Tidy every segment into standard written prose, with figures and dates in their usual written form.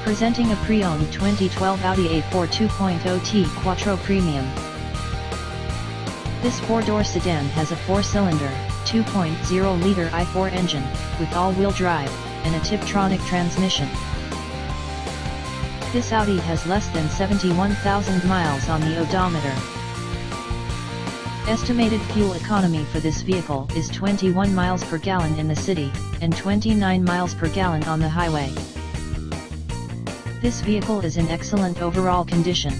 Presenting a pre-owned 2012 Audi A4 2.0T Quattro Premium. This four-door sedan has a four-cylinder, 2.0-liter i4 engine, with all-wheel drive, and a Tiptronic transmission. This Audi has less than 71,000 miles on the odometer. Estimated fuel economy for this vehicle is 21 miles per gallon in the city, and 29 miles per gallon on the highway. This vehicle is in excellent overall condition.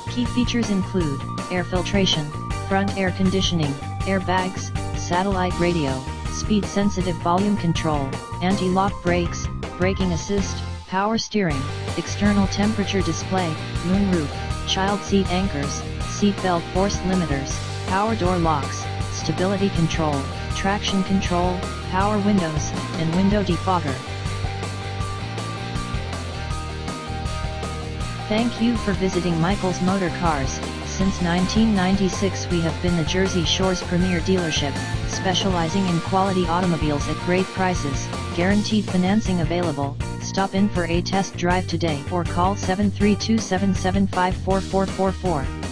Key features include air filtration, front air conditioning, airbags, satellite radio, speed-sensitive volume control, anti-lock brakes, braking assist, power steering, external temperature display, moonroof, child seat anchors, seat belt force limiters, power door locks, stability control, traction control, power windows, and window defogger. Thank you for visiting Michael's Motorcars. Since 1996 we have been the Jersey Shore's premier dealership, specializing in quality automobiles at great prices, guaranteed financing available. Stop in for a test drive today or call 732-775-4444.